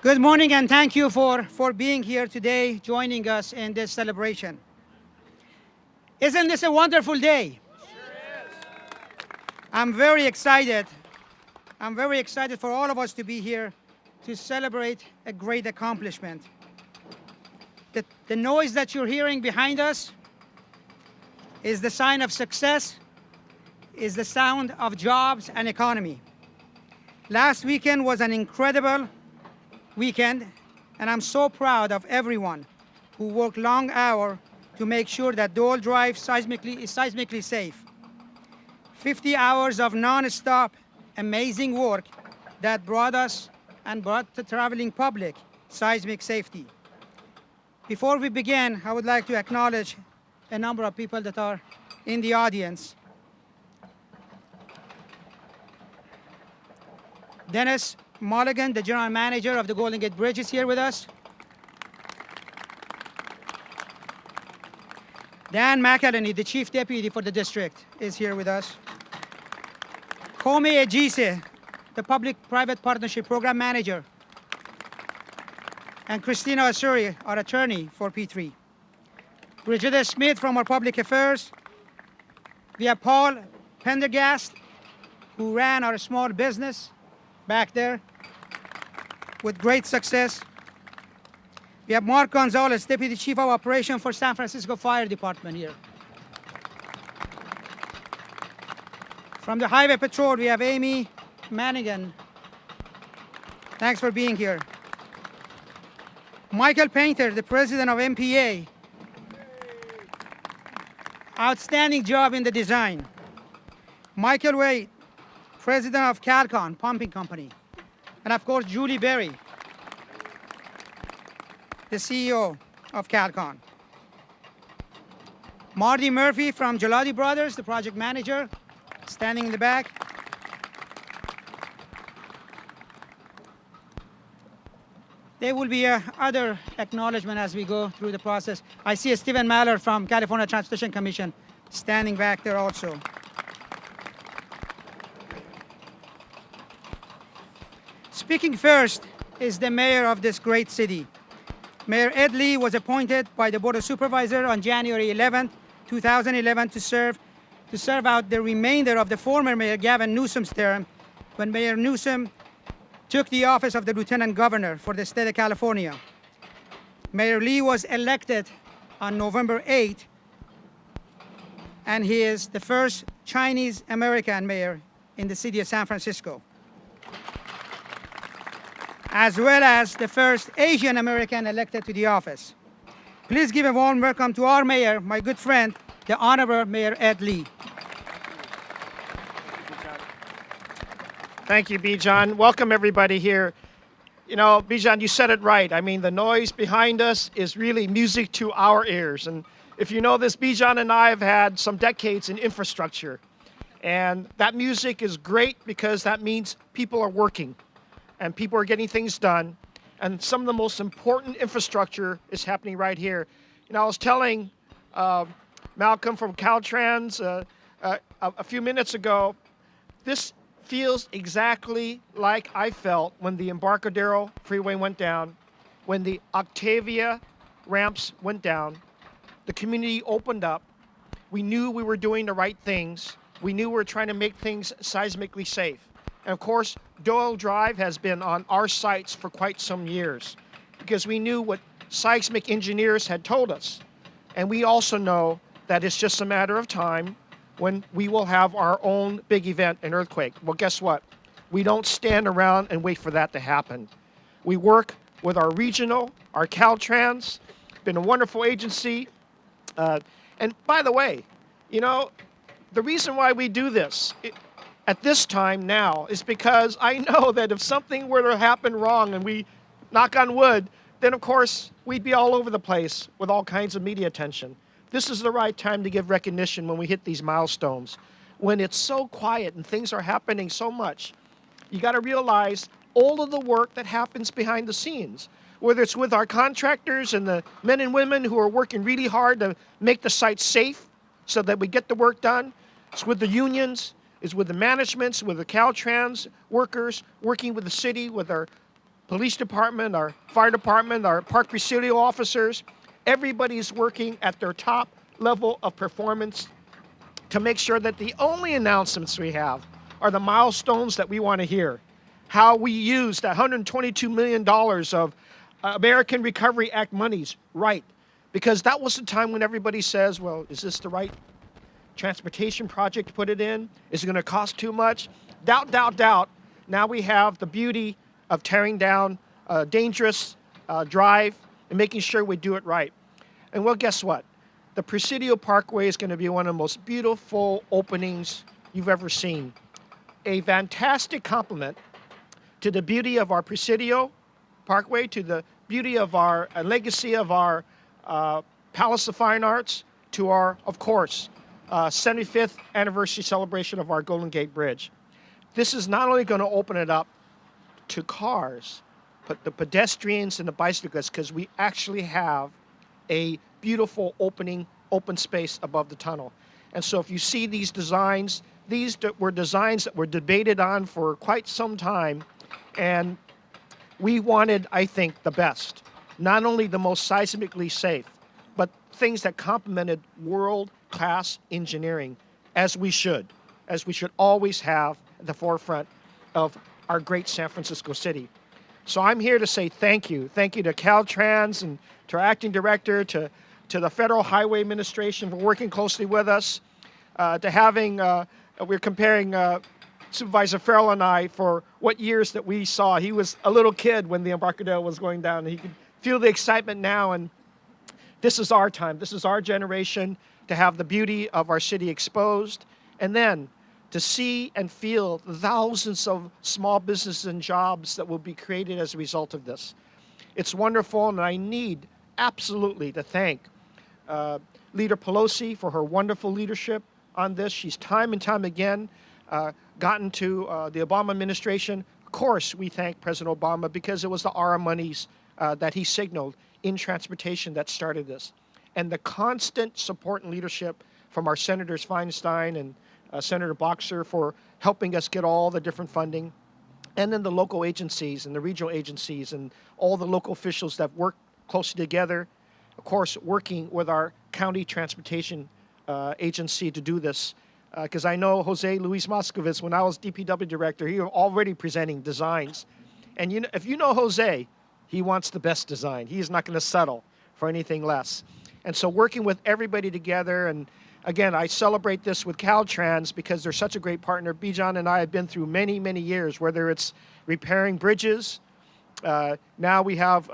Good morning and thank you for being here today, joining us in this celebration. Isn't this a wonderful day? I'm very excited. I'm very excited for all of us to be here to celebrate a great accomplishment. The noise that you're hearing behind us is the sign of success, is the sound of jobs and economy. Last weekend was an incredible weekend, and I'm so proud of everyone who worked long hours to make sure that Doyle Drive is seismically safe. 50 hours of non-stop amazing work that brought us and brought the traveling public seismic safety. Before we begin, I would like to acknowledge a number of people that are in the audience. Dennis Mulligan, the General Manager of the Golden Gate Bridge, is here with us. Dan McElhenney, the Chief Deputy for the district, is here with us. Kome Ejise, the Public-Private Partnership Program Manager. And Christina Asuri, our attorney for P3. Brigida Smith from our Public Affairs. We have Paul Pendergast, who ran our small business back there with great success. We have Mark Gonzalez, Deputy Chief of Operations for San Francisco Fire Department here. From the Highway Patrol, we have Amy Manigan. Thanks for being here. Michael Painter, the President of MPA. Outstanding job in the design. Michael Wade, President of Caltrans Pumping Company. And of course, Julie Berry, the CEO of Caltrans. Marty Murphy from Gelati Brothers, the project manager, standing in the back. There will be other acknowledgement as we go through the process. I see Stephen Maller from California Transportation Commission standing back there also. Speaking first is the mayor of this great city. Mayor Ed Lee was appointed by the Board of Supervisors on January 11, 2011 to serve out the remainder of the former Mayor Gavin Newsom's term when Mayor Newsom took the office of the Lieutenant Governor for the state of California. Mayor Lee was elected on November 8, and he is the first Chinese American mayor in the city of San Francisco, as well as the first Asian American elected to the office. Please give a warm welcome to our mayor, my good friend, the Honorable Mayor Ed Lee. Thank you, Bijan. Welcome everybody here. You know, Bijan, you said it right. I mean, the noise behind us is really music to our ears. And if you know this, Bijan and I have had some decades in infrastructure. And that music is great because that means people are working and people are getting things done. And some of the most important infrastructure is happening right here. You know, I was telling Malcolm from Caltrans a few minutes ago, this feels exactly like I felt when the Embarcadero Freeway went down, when the Octavia ramps went down, the community opened up. We knew we were doing the right things. We knew we were trying to make things seismically safe. And of course, Doyle Drive has been on our sites for quite some years because we knew what seismic engineers had told us. And we also know that it's just a matter of time when we will have our own big event, an earthquake. Well, guess what? We don't stand around and wait for that to happen. We work with our regional, our Caltrans, been a wonderful agency. And by the way, you know, the reason why we do this at this time now is because I know that if something were to happen wrong and we knock on wood, then of course we'd be all over the place with all kinds of media attention. This is the right time to give recognition when we hit these milestones. When it's so quiet and things are happening so much, you got to realize all of the work that happens behind the scenes, whether it's with our contractors and the men and women who are working really hard to make the site safe so that we get the work done. It's with the unions, it's with the managements, with the Caltrans workers, working with the city, with our police department, our fire department, our park presidio officers, everybody's working at their top level of performance to make sure that the only announcements we have are the milestones that we want to hear. How we used $122 million of American Recovery Act monies right. Because that was the time when everybody says, well, is this the right transportation project to put it in? Is it going to cost too much? Doubt, doubt, doubt. Now we have the beauty of tearing down a dangerous drive and making sure we do it right. And well, guess what? The Presidio Parkway is going to be one of the most beautiful openings you've ever seen. A fantastic complement to the beauty of our Presidio Parkway, to the beauty of our legacy of our Palace of Fine Arts, to our, of course, 75th anniversary celebration of our Golden Gate Bridge. This is not only going to open it up to cars, but the pedestrians and the bicyclists, because we actually have a beautiful open space above the tunnel. And so if you see these designs, these were designs that were debated on for quite some time, and we wanted, I think, the best. Not only the most seismically safe, but things that complemented world-class engineering, as we should always have at the forefront of our great San Francisco city. So I'm here to say thank you. Thank you to Caltrans and to our acting director, to the Federal Highway Administration for working closely with us, to having, we're comparing Supervisor Farrell and I for what years that we saw. He was a little kid when the Embarcadero was going down, and he could feel the excitement now, and this is our time. This is our generation to have the beauty of our city exposed, and then to see and feel the thousands of small businesses and jobs that will be created as a result of this. It's wonderful, and I need absolutely to thank Leader Pelosi for her wonderful leadership on this. She's time and time again gotten to the Obama administration. Of course, we thank President Obama because it was the ARA monies that he signaled in transportation that started this. And the constant support and leadership from our Senators Feinstein and Senator Boxer for helping us get all the different funding, and then the local agencies and the regional agencies and all the local officials that work closely together, of course, working with our county transportation agency to do this. Because I know Jose Luis Moscovitz, when I was DPW director, he was already presenting designs. And you know, if you know Jose, he wants the best design. He is not going to settle for anything less. And so working with everybody together, and again, I celebrate this with Caltrans because they're such a great partner. Bijan and I have been through many, many years, whether it's repairing bridges. Now we have,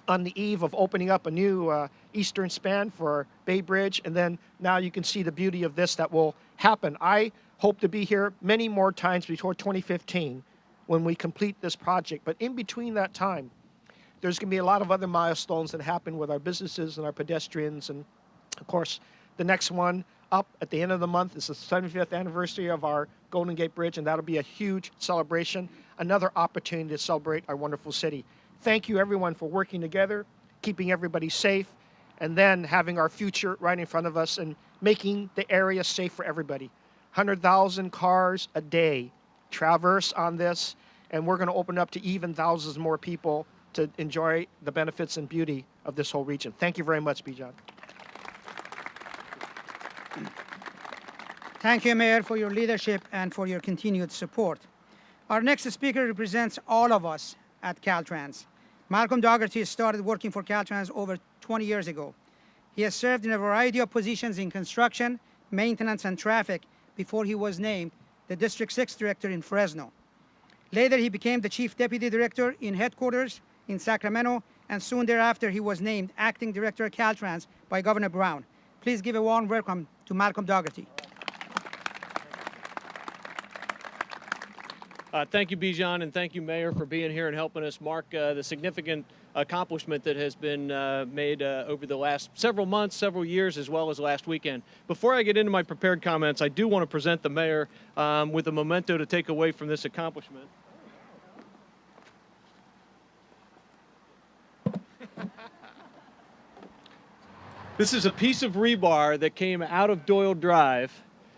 on the eve of opening up a new eastern span for Bay Bridge, and then now you can see the beauty of this that will happen. I hope to be here many more times before 2015 when we complete this project. But in between that time, there's going to be a lot of other milestones that happen with our businesses and our pedestrians. And of course, the next one up at the end of the month is the 75th anniversary of our Golden Gate Bridge, and that'll be a huge celebration, another opportunity to celebrate our wonderful city. Thank you, everyone, for working together, keeping everybody safe, and then having our future right in front of us and making the area safe for everybody. 100,000 cars a day traverse on this, and we're going to open up to even thousands more people to enjoy the benefits and beauty of this whole region. Thank you very much, Bijan. Thank you, Mayor, for your leadership and for your continued support. Our next speaker represents all of us at Caltrans. Malcolm Dougherty started working for Caltrans over 20 years ago. He has served in a variety of positions in construction, maintenance, and traffic before he was named the District 6 Director in Fresno. Later, he became the Chief Deputy Director in headquarters in Sacramento, and soon thereafter, he was named Acting Director of Caltrans by Governor Brown. Please give a warm welcome to Malcolm Dougherty. Thank you, Bijan, and thank you, Mayor, for being here and helping us mark the significant accomplishment that has been made over the last several months, several years, as well as last weekend. Before I get into my prepared comments, I do want to present the Mayor with a memento to take away from this accomplishment. This is a piece of rebar that came out of Doyle Drive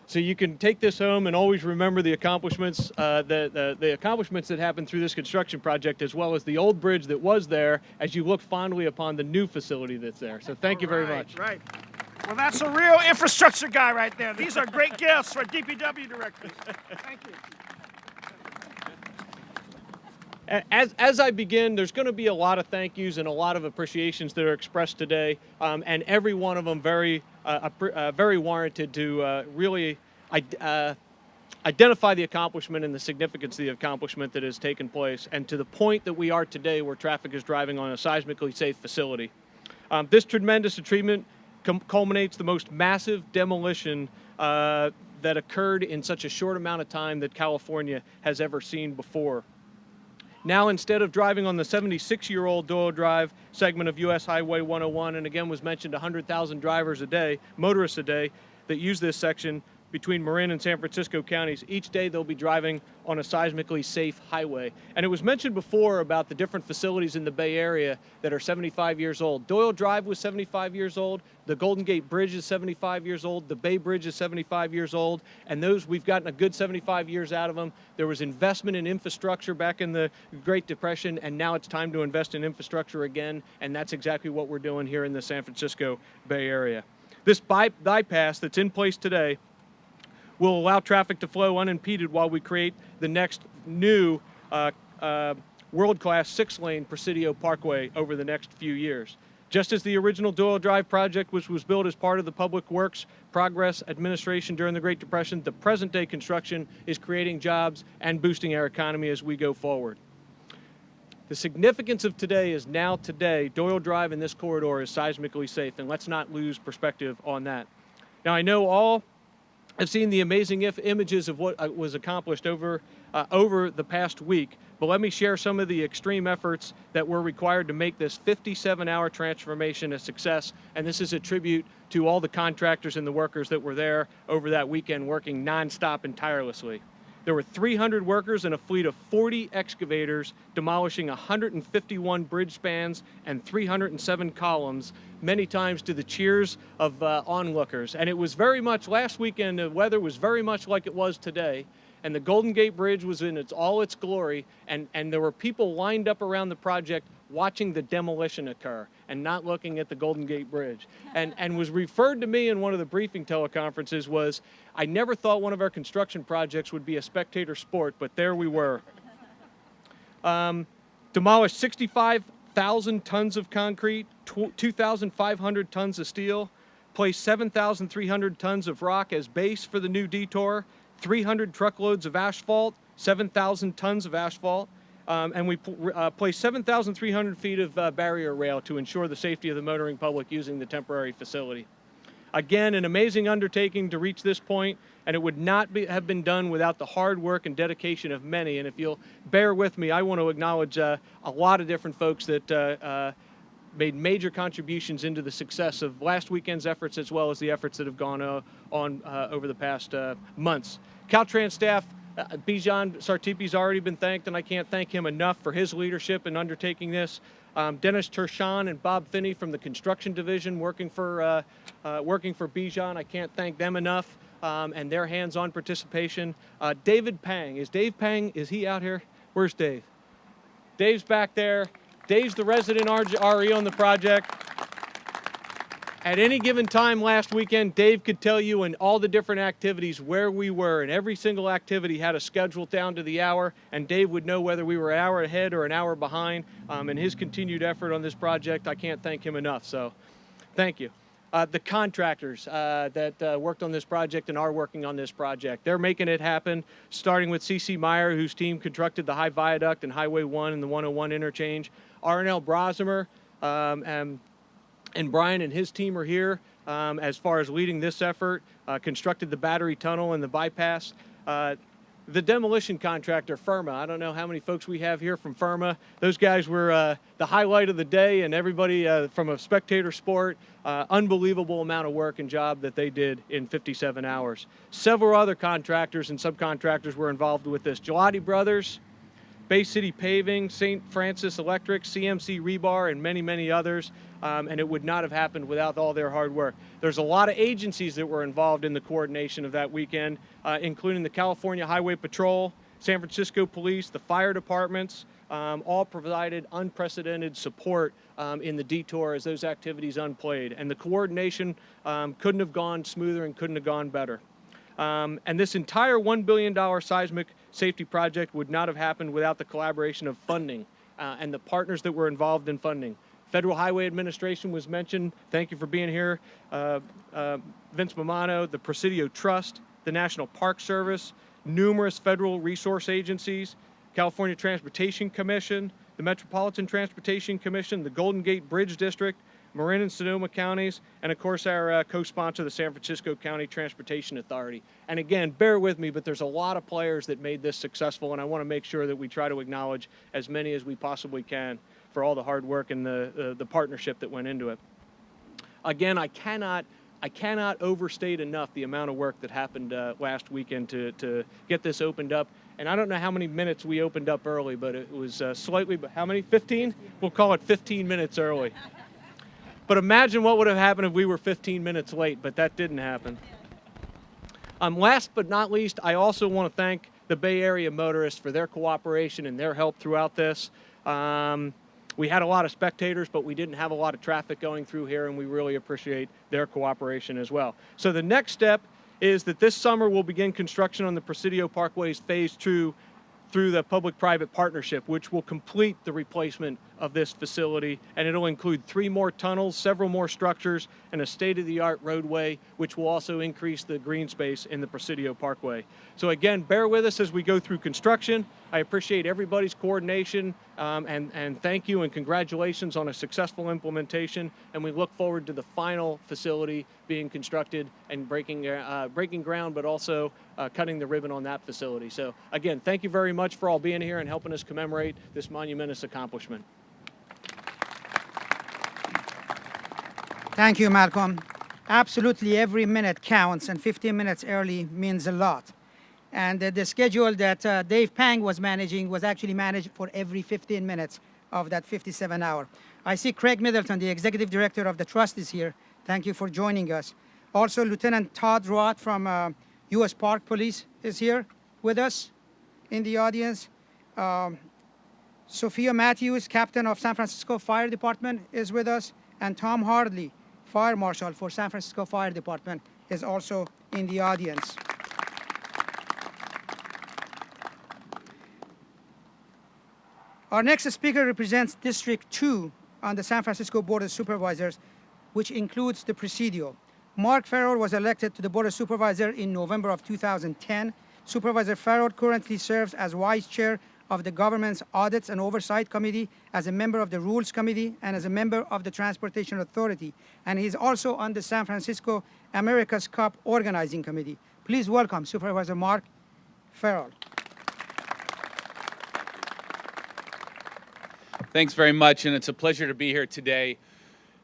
So you can take this home and always remember the accomplishments, the accomplishments that happened through this construction project, as well as the old bridge that was there, as you look fondly upon the new facility that's there. So thank you very much. Right. Well, that's a real infrastructure guy right there. These are great gifts for DPW directors. Thank you. As I begin, there's going to be a lot of thank yous and a lot of appreciations that are expressed today, and every one of them very warranted to really identify the accomplishment and the significance of the accomplishment that has taken place, and to the point that we are today where traffic is driving on a seismically safe facility. This tremendous achievement culminates the most massive demolition that occurred in such a short amount of time that California has ever seen before. Now, instead of driving on the 76-year-old Doyle Drive segment of US Highway 101, and again was mentioned 100,000 drivers a day, motorists a day, that use this section between Marin and San Francisco counties, each day they'll be driving on a seismically safe highway. And it was mentioned before about the different facilities in the Bay Area that are 75 years old. Doyle Drive was 75 years old, the Golden Gate Bridge is 75 years old, the Bay Bridge is 75 years old, and those, we've gotten a good 75 years out of them. There was investment in infrastructure back in the Great Depression, and now it's time to invest in infrastructure again, and that's exactly what we're doing here in the San Francisco Bay Area. This bypass that's in place today will allow traffic to flow unimpeded while we create the next new world-class 6-lane Presidio Parkway over the next few years. Just as the original Doyle Drive project, which was built as part of the Public Works Progress Administration during the Great Depression, the present-day construction is creating jobs and boosting our economy as we go forward. The significance of today is now today, Doyle Drive in this corridor is seismically safe, and let's not lose perspective on that. Now, I know all have seen the amazing images of what was accomplished over the past week, but let me share some of the extreme efforts that were required to make this 57-hour transformation a success, and this is a tribute to all the contractors and the workers that were there over that weekend working nonstop and tirelessly. There were 300 workers and a fleet of 40 excavators demolishing 151 bridge spans and 307 columns, many times to the cheers of onlookers. And it was very much, last weekend, the weather was very much like it was today, and the Golden Gate Bridge was in all its glory, and there were people lined up around the project watching the demolition occur and not looking at the Golden Gate Bridge. And was referred to me in one of the briefing teleconferences was, I never thought one of our construction projects would be a spectator sport, but there we were. Demolished 65,000 tons of concrete, 2,500 tons of steel, placed 7,300 tons of rock as base for the new detour, 300 truckloads of asphalt, 7,000 tons of asphalt, and we placed 7,300 feet of barrier rail to ensure the safety of the motoring public using the temporary facility. Again, an amazing undertaking to reach this point, and it would not have been done without the hard work and dedication of many. And if you'll bear with me, I want to acknowledge a lot of different folks that made major contributions into the success of last weekend's efforts, as well as the efforts that have gone on over the past months. Caltrans staff, Bijan Sartipi's already been thanked, and I can't thank him enough for his leadership in undertaking this. Dennis Tershon and Bob Finney from the construction division working for Bijan, I can't thank them enough, and their hands-on participation. David Pang, is he out here? Where's Dave? Dave's back there. Dave's the resident RE on the project. At any given time last weekend, Dave could tell you in all the different activities where we were, and every single activity had a schedule down to the hour, and Dave would know whether we were an hour ahead or an hour behind, and his continued effort on this project, I can't thank him enough, so thank you. The contractors that worked on this project and are working on this project, they're making it happen, starting with C.C. Meyer, whose team constructed the High Viaduct and Highway 1 and the 101 interchange. R&L Brosimer and Brian and his team are here as far as leading this effort, constructed the battery tunnel and the bypass. The demolition contractor, FHWA, I don't know how many folks we have here from FHWA. Those guys were the highlight of the day, and everybody from a spectator sport, unbelievable amount of work and job that they did in 57 hours. Several other contractors and subcontractors were involved with this. Gelati Brothers, Bay City Paving, St. Francis Electric, CMC Rebar, and many, many others. And it would not have happened without all their hard work. There's a lot of agencies that were involved in the coordination of that weekend, including the California Highway Patrol, San Francisco Police, the fire departments, all provided unprecedented support in the detour as those activities unplayed. And the coordination couldn't have gone smoother and couldn't have gone better. And this entire $1 billion seismic safety project would not have happened without the collaboration of funding and the partners that were involved in funding. Federal Highway Administration was mentioned. Thank you for being here. Vince MAMMANO, the Presidio Trust, the National Park Service, numerous federal resource agencies, California Transportation Commission, the Metropolitan Transportation Commission, the Golden Gate Bridge District, Marin and Sonoma counties, and of course our co-sponsor, the San Francisco County Transportation Authority. And again, bear with me, but there's a lot of players that made this successful, and I want to make sure that we try to acknowledge as many as we possibly can for all the hard work and the partnership that went into it. Again, I cannot overstate enough the amount of work that happened last weekend to get this opened up. And I don't know how many minutes we opened up early, but it was slightly, how many? 15? We'll call it 15 minutes early. But imagine what would have happened if we were 15 minutes late, but that didn't happen. Last but not least, I also want to thank the Bay Area motorists for their cooperation and their help throughout this. We had a lot of spectators, but we didn't have a lot of traffic going through here, and we really appreciate their cooperation as well. So the next step is that this summer we'll begin construction on the Presidio Parkway's Phase 2 through the public-private partnership, which will complete the replacement of this facility, and it'll include 3 more tunnels, several more structures, and a state-of-the-art roadway, which will also increase the green space in the Presidio Parkway. So again, bear with us as we go through construction. I appreciate everybody's coordination, and thank you and congratulations on a successful implementation, and we look forward to the final facility being constructed and breaking ground, but also cutting the ribbon on that facility. So again, thank you very much for all being here and helping us commemorate this monumentous accomplishment. Thank you, Malcolm. Absolutely every minute counts, and 15 minutes early means a lot. And the schedule that Dave Pang was managing was actually managed for every 15 minutes of that 57 hour. I see Craig Middleton, the Executive Director of the Trust, is here. Thank you for joining us. Also, Lieutenant Todd Roth from U.S. Park Police is here with us in the audience. Sophia Matthews, Captain of San Francisco Fire Department, is with us. And Tom Hardley, Fire Marshal for San Francisco Fire Department, is also in the audience. Our next speaker represents District 2 on the San Francisco Board of Supervisors, which includes the Presidio. Mark Farrell was elected to the Board of Supervisors in November of 2010. Supervisor Farrell currently serves as Vice Chair of the Government's Audits and Oversight Committee, as a member of the Rules Committee, and as a member of the Transportation Authority. And he's also on the San Francisco America's Cup Organizing Committee. Please welcome Supervisor Mark Farrell. Thanks very much, and it's a pleasure to be here today.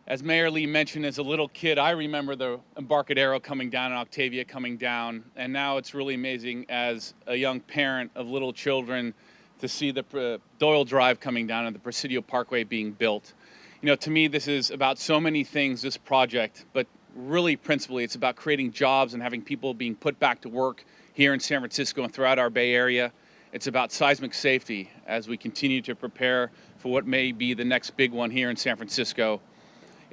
As Mayor Lee mentioned, as a little kid, I remember the Embarcadero coming down and Octavia coming down, and now it's really amazing as a young parent of little children to see the Doyle Drive coming down and the Presidio Parkway being built. You know, to me, this is about so many things, this project, but really principally it's about creating jobs and having people being put back to work here in San Francisco and throughout our Bay Area. It's about seismic safety as we continue to prepare for what may be the next big one here in San Francisco.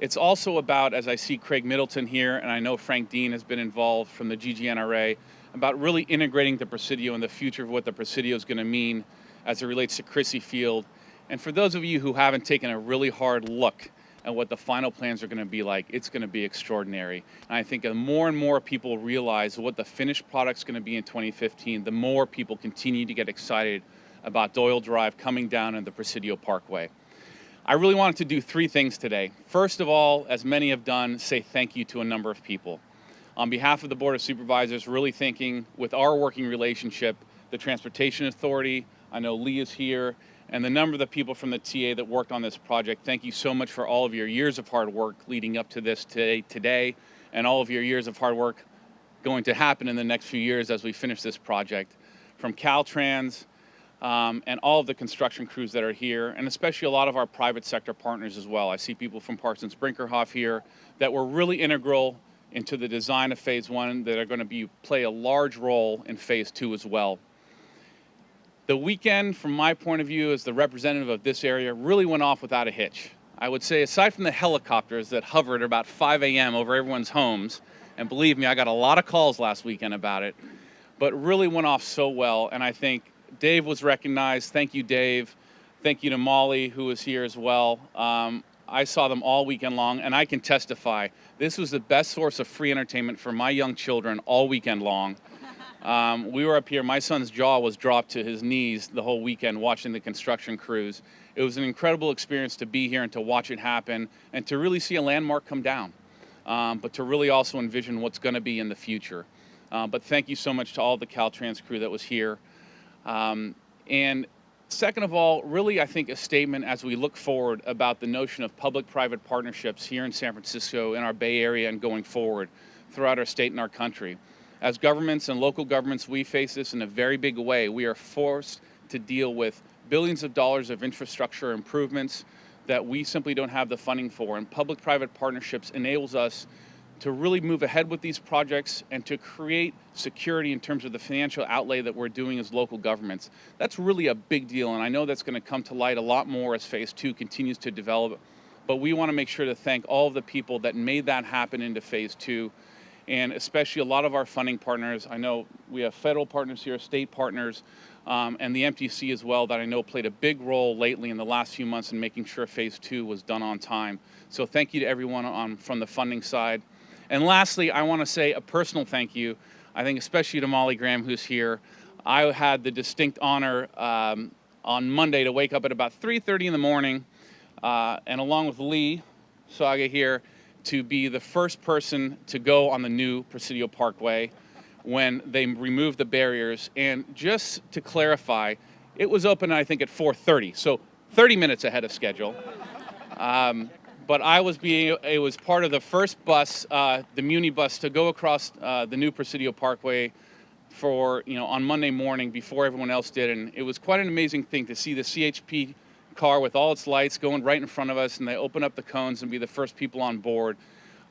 It's also about, as I see Craig Middleton here, and I know Frank Dean has been involved from the GGNRA, about really integrating the Presidio and the future of what the Presidio is going to mean as it relates to Crissy Field. And for those of you who haven't taken a really hard look at what the final plans are going to be like, it's going to be extraordinary. And I think the more and more people realize what the finished product's going to be in 2015, the more people continue to get excited about Doyle Drive coming down in the Presidio Parkway. I really wanted to do 3 things today. First of all, as many have done, say thank you to a number of people. On behalf of the Board of Supervisors, really thanking, with our working relationship, the Transportation Authority, I know Lee is here, and the number of the people from the TA that worked on this project. Thank you so much for all of your years of hard work leading up to this today, and all of your years of hard work going to happen in the next few years as we finish this project. From Caltrans, and all of the construction crews that are here, and especially a lot of our private sector partners as well. I see people from Parsons Brinkerhoff here that were really integral into the design of Phase 1 that are going to play a large role in Phase 2 as well. The weekend, from my point of view as the representative of this area, really went off without a hitch. I would say, aside from the helicopters that hovered at about 5 a.m. over everyone's homes, and believe me, I got a lot of calls last weekend about it, but really went off so well, and I think Dave was recognized. Thank you, Dave. Thank you to Molly, who was here as well. I saw them all weekend long, and I can testify, this was the best source of free entertainment for my young children all weekend long. We were up here, my son's jaw was dropped to his knees the whole weekend watching the construction crews. It was an incredible experience to be here and to watch it happen and to really see a landmark come down, but to really also envision what's going to be in the future. But thank you so much to all the Caltrans crew that was here. And second of all, really I think a statement as we look forward about the notion of public-private partnerships here in San Francisco, in our Bay Area, and going forward throughout our state and our country. As governments and local governments, we face this in a very big way. We are forced to deal with billions of dollars of infrastructure improvements that we simply don't have the funding for, and public-private partnerships enables us to really move ahead with these projects and to create security in terms of the financial outlay that we're doing as local governments. That's really a big deal, and I know that's going to come to light a lot more as Phase 2 continues to develop, but we want to make sure to thank all of the people that made that happen into Phase 2, and especially a lot of our funding partners. I know we have federal partners here, state partners, and the MTC as well, that I know played a big role lately in the last few months in making sure Phase 2 was done on time. So thank you to everyone from the funding side. And lastly, I want to say a personal thank you, I think especially to Molly Graham, who's here. I had the distinct honor on Monday to wake up at about 3:30 in the morning, and along with Lee Saga here, to be the first person to go on the new Presidio Parkway when they removed the barriers. And just to clarify, it was open, I think, at 4:30, so 30 minutes ahead of schedule. But it was part of the first bus, the Muni bus, to go across the new Presidio Parkway on Monday morning before everyone else did. And it was quite an amazing thing to see the CHP car with all its lights going right in front of us, and they open up the cones and be the first people on board.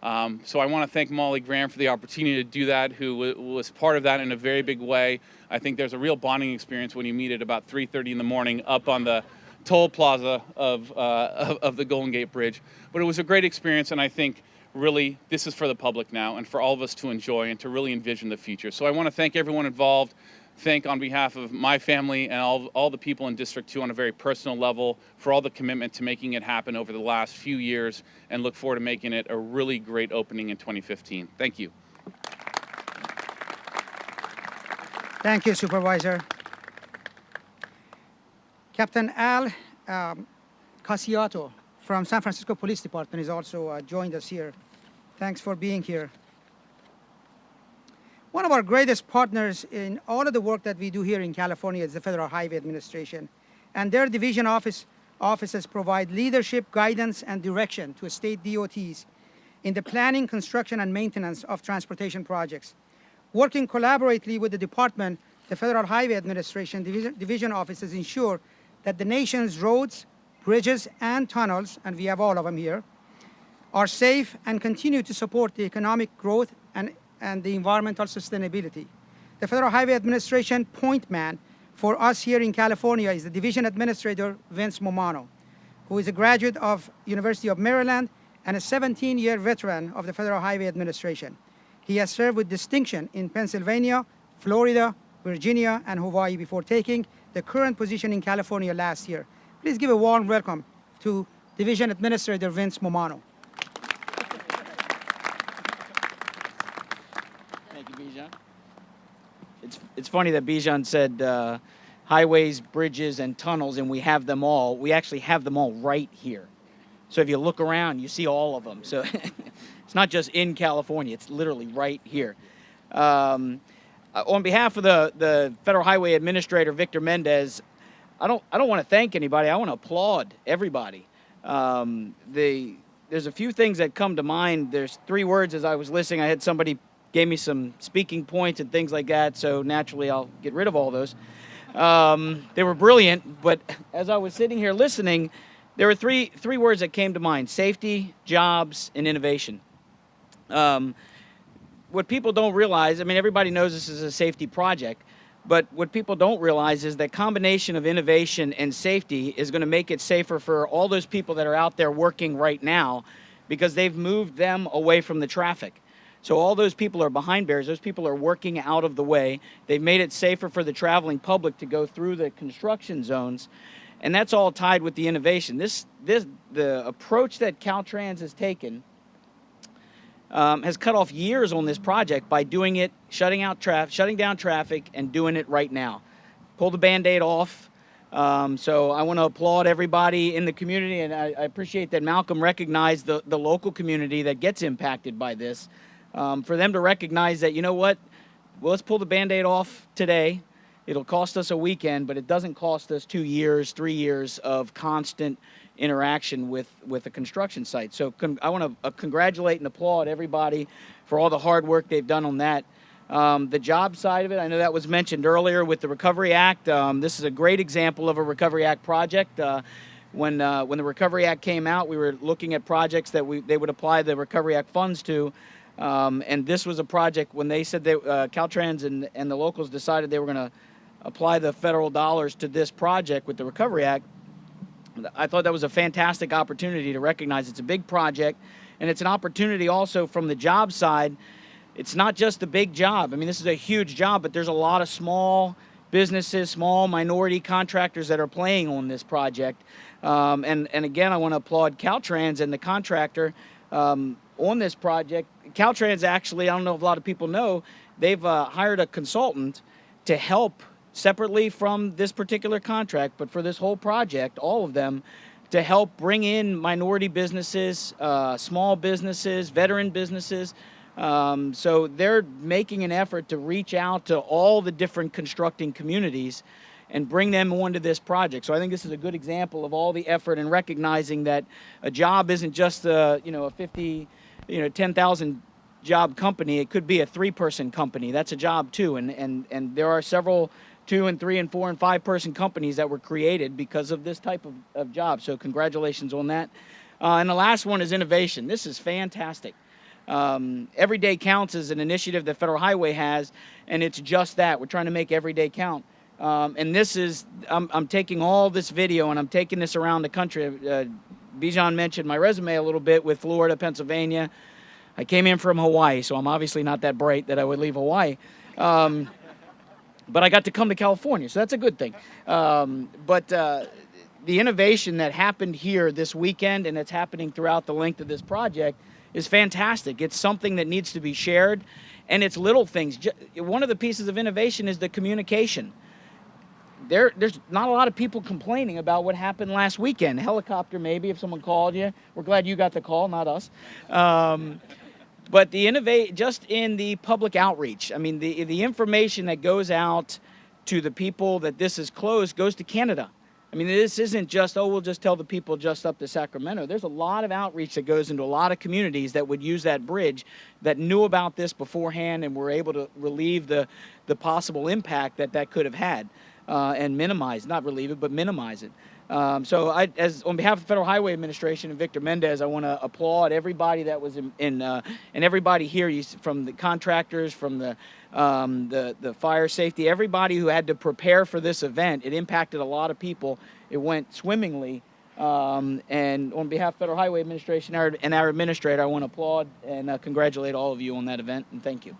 So I want to thank Molly Graham for the opportunity to do that, who was part of that in a very big way. I think there's a real bonding experience when you meet at about 3:30 in the morning up on the toll plaza of the Golden Gate Bridge. But it was a great experience, and I think really this is for the public now and for all of us to enjoy and to really envision the future. So I want to thank everyone involved, thank on behalf of my family and all the people in District 2 on a very personal level for all the commitment to making it happen over the last few years, and look forward to making it a really great opening in 2015. Thank you. Thank you, Supervisor. Captain Al Casiato from San Francisco Police Department is also joined us here. Thanks for being here. One of our greatest partners in all of the work that we do here in California is the Federal Highway Administration, and their division offices provide leadership, guidance, and direction to state DOTs in the planning, construction, and maintenance of transportation projects. Working collaboratively with the department, the Federal Highway Administration division offices ensure that the nation's roads, bridges, and tunnels, and we have all of them here, are safe and continue to support the economic growth and the environmental sustainability. The Federal Highway Administration point man for us here in California is the Division Administrator, Vince MAMMANO, who is a graduate of University of Maryland and a 17-year veteran of the Federal Highway Administration. He has served with distinction in Pennsylvania, Florida, Virginia, and Hawaii before taking the current position in California last year. Please give a warm welcome to Division Administrator Vince MAMMANO. Thank you, Bijan. It's funny that Bijan said highways, bridges, and tunnels, and we have them all. We actually have them all right here. So if you look around, you see all of them. So it's not just in California, it's literally right here. On behalf of the Federal Highway Administrator, Victor Mendez, I don't want to thank anybody. I want to applaud everybody. There's a few things that come to mind. There's 3 words as I was listening. I had somebody gave me some speaking points and things like that, so naturally I'll get rid of all those. They were brilliant, but as I was sitting here listening, there were three words that came to mind: safety, jobs, and innovation. What people don't realize, I mean, everybody knows this is a safety project, but what people don't realize is that combination of innovation and safety is going to make it safer for all those people that are out there working right now, because they've moved them away from the traffic. So all those people are behind barriers. Those people are working out of the way. They've made it safer for the traveling public to go through the construction zones, and that's all tied with the innovation. The approach that Caltrans has taken has cut off years on this project by doing it, shutting down traffic, and doing it right now. Pull the Band-Aid off. So I want to applaud everybody in the community, and I appreciate that Malcolm recognized the local community that gets impacted by this. For them to recognize that, you know what, well, let's pull the Band-Aid off today. It'll cost us a weekend, but it doesn't cost us 2 years, 3 years of constant interaction with a construction site. So I want to congratulate and applaud everybody for all the hard work they've done on that. The job side of it, I know that was mentioned earlier with the Recovery Act. This is a great example of a Recovery Act project. When the Recovery Act came out, we were looking at projects that they would apply the Recovery Act funds to. And this was a project when they said that Caltrans and the locals decided they were going to apply the federal dollars to this project with the Recovery Act. I thought that was a fantastic opportunity to recognize it's a big project, and it's an opportunity also from the job side. It's not just the big job. I mean, this is a huge job, but there's a lot of small businesses, small minority contractors that are playing on this project. And again, I want to applaud Caltrans and the contractor on this project. Caltrans actually, I don't know if a lot of people know, they've hired a consultant to help separately from this particular contract, but for this whole project, all of them, to help bring in minority businesses, small businesses, veteran businesses. So they're making an effort to reach out to all the different constructing communities and bring them onto this project. So I think this is a good example of all the effort and recognizing that a job isn't just a 10,000 job company. It could be a 3-person company. That's a job too. And there are several 2 and 3 and 4 and 5 person companies that were created because of this type of job. So congratulations on that. And the last one is innovation. This is fantastic. Every Day Counts is an initiative that Federal Highway has, and it's just that. We're trying to make every day count. And this is, I'm taking all this video and I'm taking this around the country. Bijan mentioned my resume a little bit with Florida, Pennsylvania. I came in from Hawaii, so I'm obviously not that bright that I would leave Hawaii. But I got to come to California, so that's a good thing. But the innovation that happened here this weekend and it's happening throughout the length of this project is fantastic. It's something that needs to be shared, and it's little things. One of the pieces of innovation is the communication. There's not a lot of people complaining about what happened last weekend. Helicopter, maybe, if someone called you. We're glad you got the call, not us. But just in the public outreach, I mean, the information that goes out to the people that this is closed goes to Canada. I mean, this isn't just, oh, we'll just tell the people just up to Sacramento. There's a lot of outreach that goes into a lot of communities that would use that bridge, that knew about this beforehand and were able to relieve the possible impact that could have had, and minimize, not relieve it, but minimize it. So on behalf of the Federal Highway Administration and Victor Mendez, I want to applaud everybody that was and everybody here, from the contractors, from the fire safety, everybody who had to prepare for this event. It impacted a lot of people. It went swimmingly. And on behalf of the Federal Highway Administration and our administrator, I want to applaud and congratulate all of you on that event, and thank you.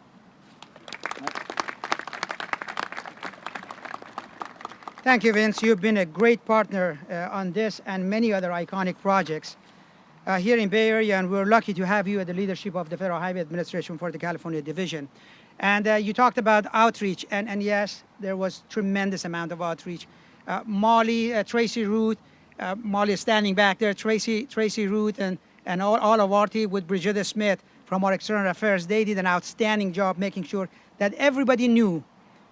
Thank you, Vince. You've been a great partner on this and many other iconic projects here in Bay Area, and we're lucky to have you at the leadership of the Federal Highway Administration for the California Division. And you talked about outreach, and yes, there was tremendous amount of outreach. Molly, Tracy Root, Molly is standing back there, Tracy Root, and all of our team with Brigida Smith from our External Affairs. They did an outstanding job making sure that everybody knew,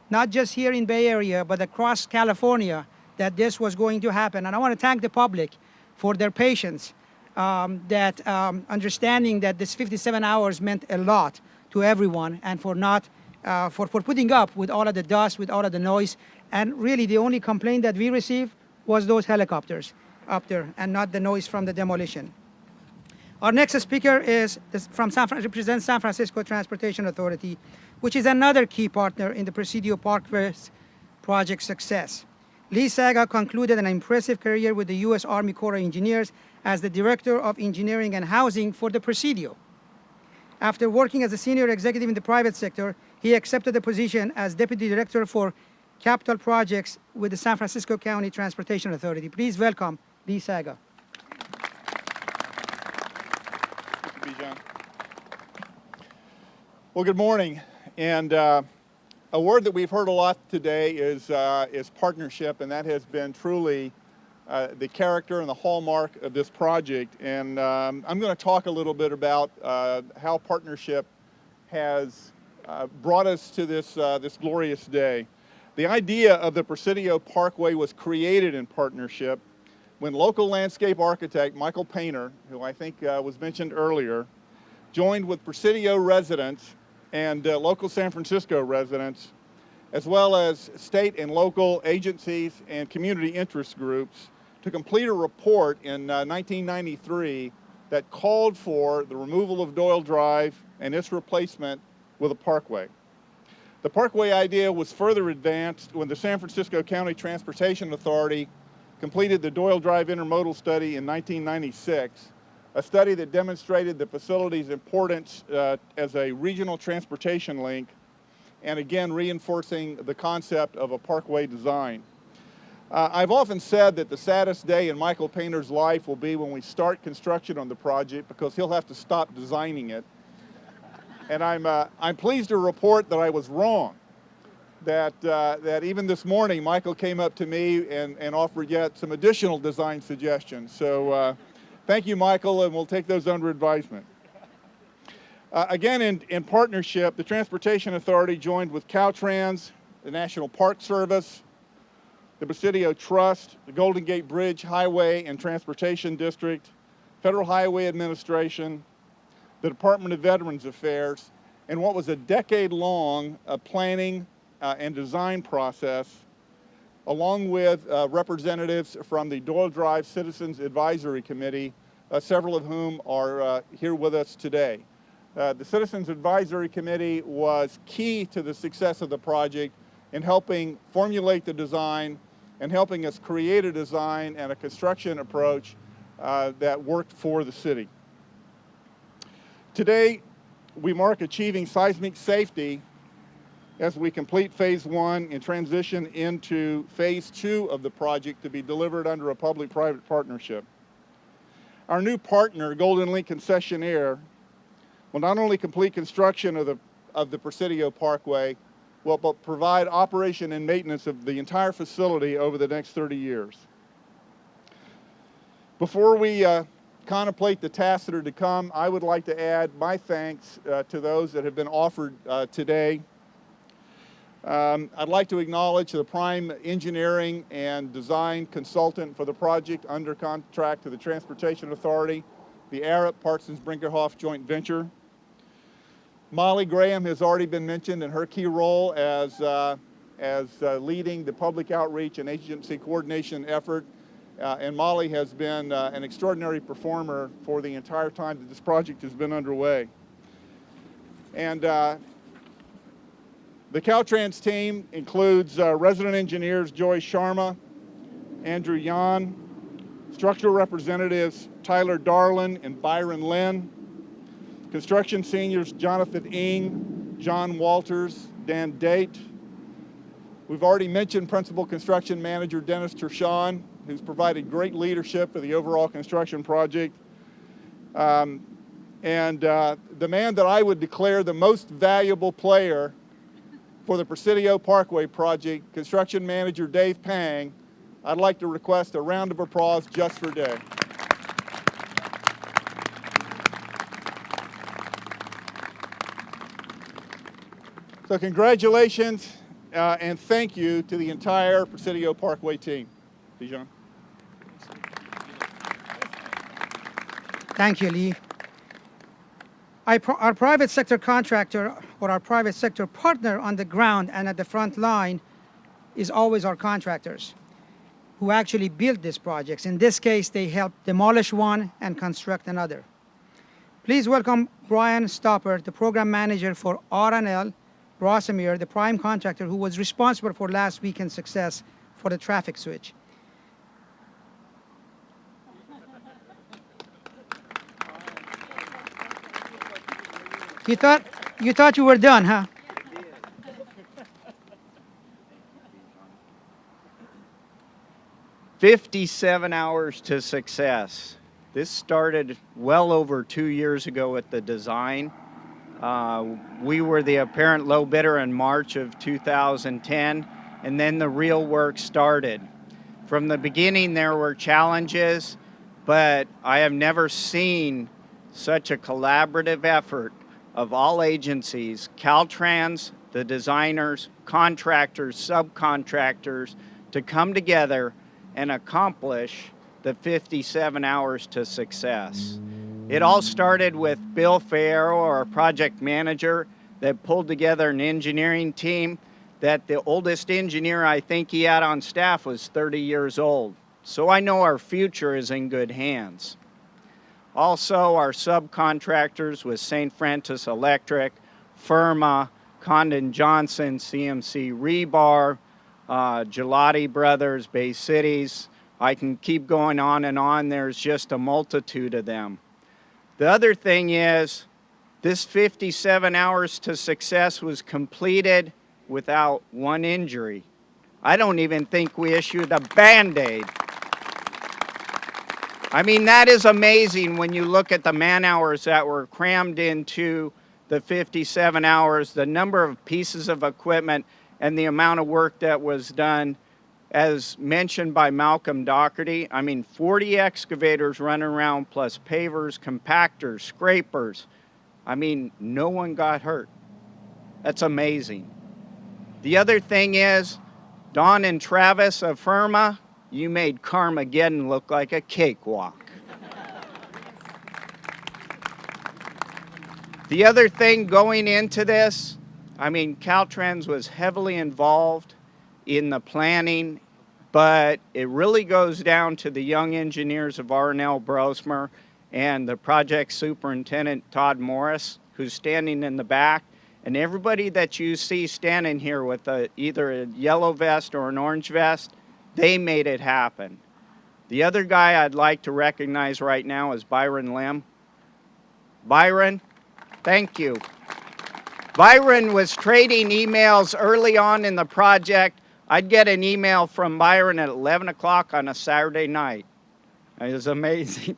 not just here in Bay Area, but across California, that this was going to happen. And I want to thank the public for their patience, understanding that this 57 hours meant a lot to everyone, and for putting up with all of the dust, with all of the noise, And really, the only complaint that we received was those helicopters up there and not the noise from the demolition. Our next speaker is represents San Francisco Transportation Authority, which is another key partner in the Presidio Parkway project success. Lee Saga concluded an impressive career with the U.S. Army Corps of Engineers as the Director of Engineering and Housing for the Presidio. After working as a senior executive in the private sector, he accepted the position as Deputy Director for Capital Projects with the San Francisco County Transportation Authority. Please welcome Lee Saga. Thank you, Bijan. Well, good morning. And a word that we've heard a lot today is partnership, and that has been truly the character and the hallmark of this project. And I'm going to talk a little bit about how partnership has brought us to this glorious day. The idea of the Presidio Parkway was created in partnership when local landscape architect Michael Painter, who I think was mentioned earlier, joined with Presidio residents and local San Francisco residents, as well as state and local agencies and community interest groups, to complete a report in 1993 that called for the removal of Doyle Drive and its replacement with a parkway. The parkway idea was further advanced when the San Francisco County Transportation Authority completed the Doyle Drive intermodal study in 1996, a study that demonstrated the facility's importance as a regional transportation link, and again reinforcing the concept of a parkway design. I've often said that the saddest day in Michael Painter's life will be when we start construction on the project, because he'll have to stop designing it. And I'm pleased to report that I was wrong, that even this morning Michael came up to me and offered yet some additional design suggestions. So thank you, Michael, and we'll take those under advisement. Again, in partnership, the Transportation Authority joined with Caltrans, the National Park Service, the Presidio Trust, the Golden Gate Bridge Highway and Transportation District, Federal Highway Administration, the Department of Veterans Affairs, and what was a decade-long planning and design process, along with representatives from the Doyle Drive Citizens Advisory Committee, several of whom are here with us today. The Citizens Advisory Committee was key to the success of the project in helping formulate the design and helping us create a design and a construction approach that worked for the city. Today, we mark achieving seismic safety as we complete phase 1 and transition into phase 2 of the project to be delivered under a public-private partnership. Our new partner, Golden Link Concessionaire, will not only complete construction of the Presidio Parkway, but provide operation and maintenance of the entire facility over the next 30 years. Before we contemplate the tasks that are to come, I would like to add my thanks to those that have been offered today. I'd like to acknowledge the prime engineering and design consultant for the project under contract to the Transportation Authority, the Arup Parsons Brinkerhoff joint venture. Molly Graham has already been mentioned in her key role as leading the public outreach and agency coordination effort. And Molly has been an extraordinary performer for the entire time that this project has been underway. And the Caltrans team includes resident engineers Joy Sharma, Andrew Yan, structural representatives Tyler Darlin and Byron Lynn, construction seniors Jonathan Ng, John Walters, Dan Date. We've already mentioned Principal Construction Manager Dennis Tershon, who's provided great leadership for the overall construction project. The man that I would declare the most valuable player for the Presidio Parkway project, Construction Manager Dave Pang. I'd like to request a round of applause just for Dave. So congratulations and thank you to the entire Presidio Parkway team. Bijan. Thank you, Lee. Our private sector contractor or our private sector partner on the ground and at the front line is always our contractors who actually build these projects. In this case, they helped demolish one and construct another. Please welcome Brian Stopper, the program manager for R&L Rossamere, the prime contractor who was responsible for last weekend's success for the traffic switch. You thought you were done, huh? 57 hours to success. This started well over 2 years ago at the design. We were the apparent low bidder in March of 2010, and then the real work started. From the beginning, there were challenges, but I have never seen such a collaborative effort of all agencies, Caltrans, the designers, contractors, subcontractors, to come together and accomplish the 57 hours to success. It all started with Bill Farrell, our project manager, that pulled together an engineering team that the oldest engineer I think he had on staff was 30 years old. So I know our future is in good hands. Also, our subcontractors with St. Francis Electric, Firma, Condon Johnson, CMC Rebar, Gelati Brothers, Bay Cities. I can keep going on and on. There's just a multitude of them. The other thing is, this 57 hours to success was completed without one injury. I don't even think we issued a Band-Aid. I mean, that is amazing when you look at the man-hours that were crammed into the 57 hours, the number of pieces of equipment, and the amount of work that was done. As mentioned by Malcolm Dougherty, I mean, 40 excavators running around, plus pavers, compactors, scrapers. I mean, no one got hurt. That's amazing. The other thing is, Don and Travis of Firma, you made Carmageddon look like a cakewalk. The other thing going into this, I mean, Caltrans was heavily involved in the planning, but it really goes down to the young engineers of R&L Brosmer and the project superintendent, Todd Morris, who's standing in the back, and everybody that you see standing here with either a yellow vest or an orange vest, they made it happen. The other guy I'd like to recognize right now is Byron Lim. Byron, thank you. Byron was trading emails early on in the project. I'd get an email from Byron at 11 o'clock on a Saturday night. It was amazing.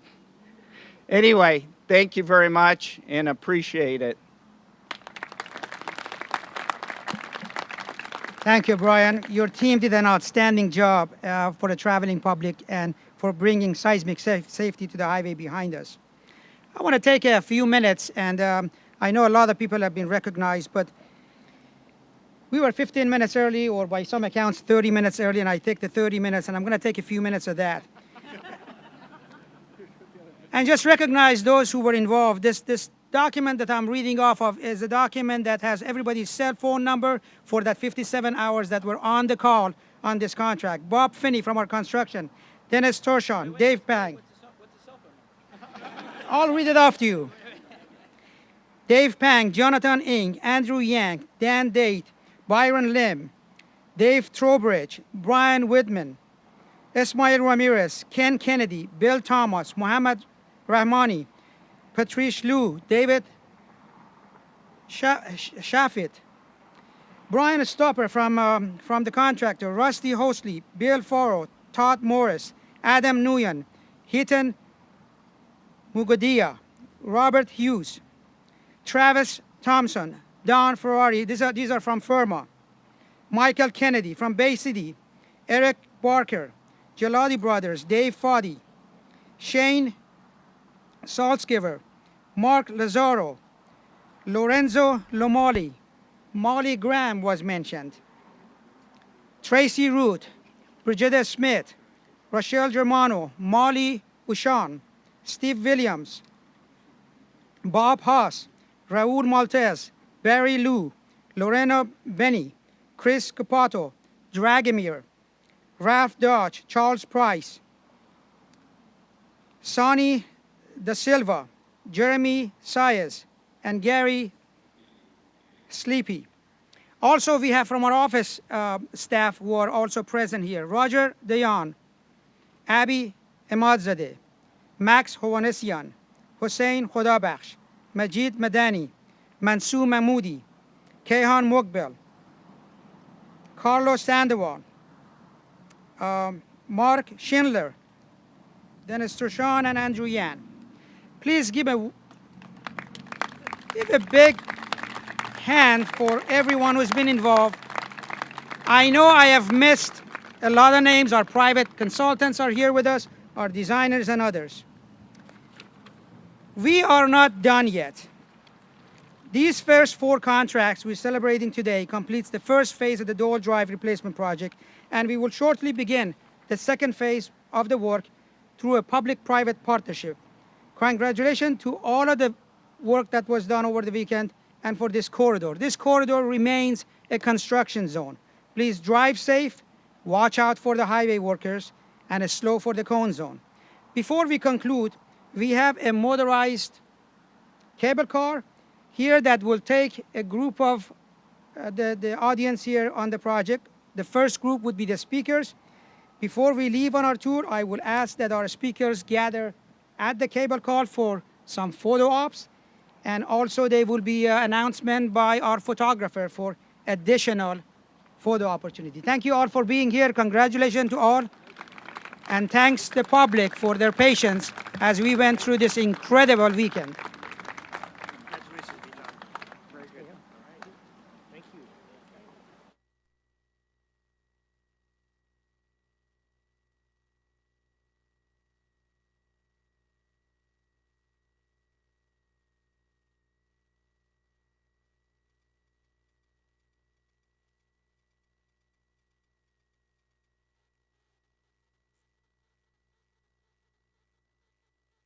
Anyway, thank you very much and appreciate it. Thank you, Brian. Your team did an outstanding job for the traveling public and for bringing seismic safety to the highway behind us. I want to take a few minutes, and I know a lot of people have been recognized, but we were 15 minutes early, or by some accounts 30 minutes early, and I take the 30 minutes, and I'm going to take a few minutes of that. And just recognize those who were involved. This document that I'm reading off of is a document that has everybody's cell phone number for that 57 hours that were on the call on this contract. Bob Finney from our construction, Dennis Torshon, Dave Pang. I'll read it off to you. Dave Pang, Jonathan Ng, Andrew Yang, Dan Date, Byron Lim, Dave Trowbridge, Brian Whitman, Ismail Ramirez, Ken Kennedy, Bill Thomas, Muhammad Rahmani, Patrice Liu, David Shafit, Brian Stopper from the contractor, Rusty Hosley, Bill Farrell, Todd Morris, Adam Nguyen, Hitan Mugodia, Robert Hughes, Travis Thompson, Don Ferrari, these are from Firma, Michael Kennedy from Bay City, Eric Barker, Gelati Brothers, Dave Foddy, Shane Saltzgiver, Mark Lazaro, Lorenzo Lomoli, Molly Graham was mentioned, Tracy Root, Brigida Smith, Rochelle Germano, Molly Ushan, Steve Williams, Bob Haas, Raul Maltez, Barry Liu, Lorena Benny, Chris Capato, Dragomir, Ralph Dodge, Charles Price, Sonny Da Silva, Jeremy Sayers, and Gary Sleepy. Also, we have from our office staff who are also present here: Roger Dayan, Abby Ahmadzadeh, Max Hovanesian, Hussein Khodabakhsh, Majid Madani, Mansoor Mahmoodi, Kayhan Mokbel, Carlos Sandoval, Mark Schindler, Dennis Trushan, and Andrew Yan. Please give a big hand for everyone who's been involved. I know I have missed a lot of names. Our private consultants are here with us, our designers and others. We are not done yet. These first 4 contracts we're celebrating today completes the first phase of the Doyle Drive replacement project, and we will shortly begin the second phase of the work through a public-private partnership. Congratulations to all of the work that was done over the weekend and for this corridor. This corridor remains a construction zone. Please drive safe, watch out for the highway workers, and slow for the cone zone. Before we conclude, we have a motorized cable car here that will take a group of the audience here on the project. The first group would be the speakers. Before we leave on our tour, I will ask that our speakers gather at the cable car for some photo ops, and also there will be an announcement by our photographer for additional photo opportunity. Thank you all for being here. Congratulations to all. And thanks to the public for their patience as we went through this incredible weekend.